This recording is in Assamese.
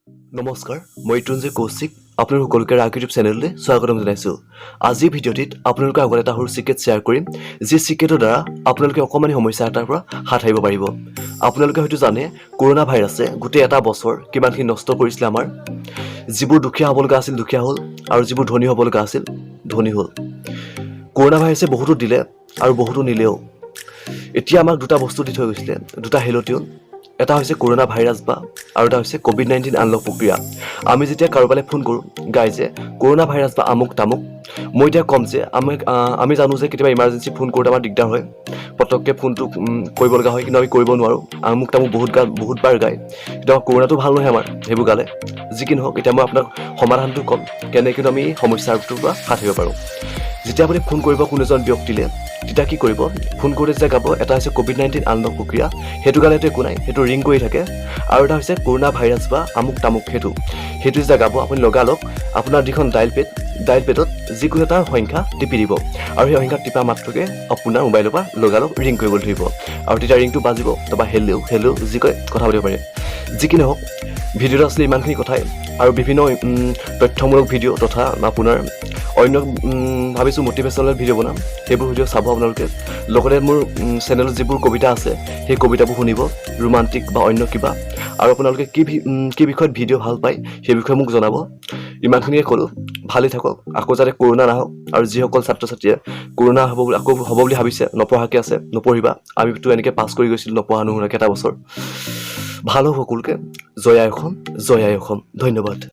নমস্কাৰ মই মৃত্যুঞ্জয় কৌশিক আপোনালোক সকলোকে ৰাগ ইউটিউব চেনেললৈ স্বাগতম জনাইছোঁ। আজিৰ ভিডিঅ'টিত আপোনালোকৰ আগত এটা সৰু চিক্ৰেট শ্বেয়াৰ কৰিম, যি চিক্ৰেটৰ দ্বাৰা আপোনালোকে অকণমানি সমস্যা এটাৰ পৰা হাত সাৰিব পাৰিব। আপোনালোকে হয়তো জানে কৰোনা ভাইৰাছে গোটেই এটা বছৰ কিমানখিনি নষ্ট কৰিছিলে আমাৰ। যিবোৰ দুখীয়া হ'ব লগা আছিল দুখীয়া হ'ল, আৰু যিবোৰ ধনী হ'ব লগা আছিল ধনী হ'ল। কৰোনা ভাইৰাছে বহুতো দিলে আৰু বহুতো নিলেও। এতিয়া আমাক দুটা বস্তু দি থৈ গৈছিলে, দুটা হেলটিউন। এটা হৈছে কৰোনা ভাইৰাছ আৰু এটা হৈছে COVID-19 আনলক প্ৰক্ৰিয়া। আমি যেতিয়া কাৰোবালৈ ফোন কৰোঁ গাই যে কৰোনা ভাইৰাছ বা আমুক তামুক, মই এতিয়া ক'ম যে আমি জানো যে কেতিয়াবা ইমাৰ্জেঞ্চি ফোন কৰোঁতে আমাৰ দিগদাৰ হয়, পটককৈ ফোনটো কৰিব লগা হয়, কিন্তু আমি কৰিব নোৱাৰোঁ। আমুক তামুক বহুতবাৰ গায়, কিন্তু আমাৰ কৰোনাটো ভাল নহয় আমাৰ সেইবোৰ গালে। যি কি নহওক, এতিয়া মই আপোনাক সমাধানটো ক'ম কেনেকৈ আমি সমস্যাটোৰ পৰা হাত সাৰিব পাৰোঁ। যেতিয়া আপুনি ফোন কৰিব কোনো এজন ব্যক্তিলে, তেতিয়া কি কৰিব, ফোন কৰোঁতে যেতিয়া গাব এটা হৈছে COVID-19 আনলক প্ৰক্ৰিয়া, সেইটো গালেতো একো নাই, সেইটো ৰিং কৰি থাকে। আৰু এটা হৈছে কৰোনা ভাইৰাছ বা আমুক তামুক, সেইটো যেতিয়া গাব আপুনি লগালগ আপোনাৰ যিখন ডাইল পেডত যিকোনো এটা সংখ্যা টিপি দিব, আৰু সেই সংখ্যা টিপা মাত্ৰকে আপোনাৰ মোবাইলৰ পৰা লগালগ ৰিং কৰিবলৈ ধৰিব, আৰু তেতিয়া ৰিংটো বাজিব। তাৰপৰা হেল্ল' যি কয় কথা পাতিব পাৰে। যি কি নহওক, ভিডিঅ'টো আছিলে ইমানখিনি কথাই, আৰু বিভিন্ন তথ্যমূলক ভিডিঅ' তথা আপোনাৰ অন্য ভাবিছোঁ মটিভেশ্যনেল ভিডিঅ' বনাম, সেইবোৰ ভিডিঅ' চাব আপোনালোকে। লগতে মোৰ চেনেলত যিবোৰ কবিতা আছে সেই কবিতাবোৰ শুনিব, ৰোমান্টিক বা অন্য কিবা। আৰু আপোনালোকে কি বিষয়ত ভিডিঅ' ভাল পায় সেই বিষয়ে মোক জনাব। ইমানখিনিয়ে ক'লোঁ, ভালেই থাকক, আকৌ যাতে কৰোণা নাহক। আৰু যিসকল ছাত্ৰ ছাত্ৰীয়ে কৰোণা হ'ব বুলি ভাবিছে, নপঢ়াকৈ আছে, নপঢ়িবা। আমিতো এনেকৈ পাছ কৰি গৈছিলোঁ নপঢ়া নুশুনাকৈ এটা বছৰ। ভাল হওক সকলোকে। জয় আই অসম, জয় আই অসম। ধন্যবাদ।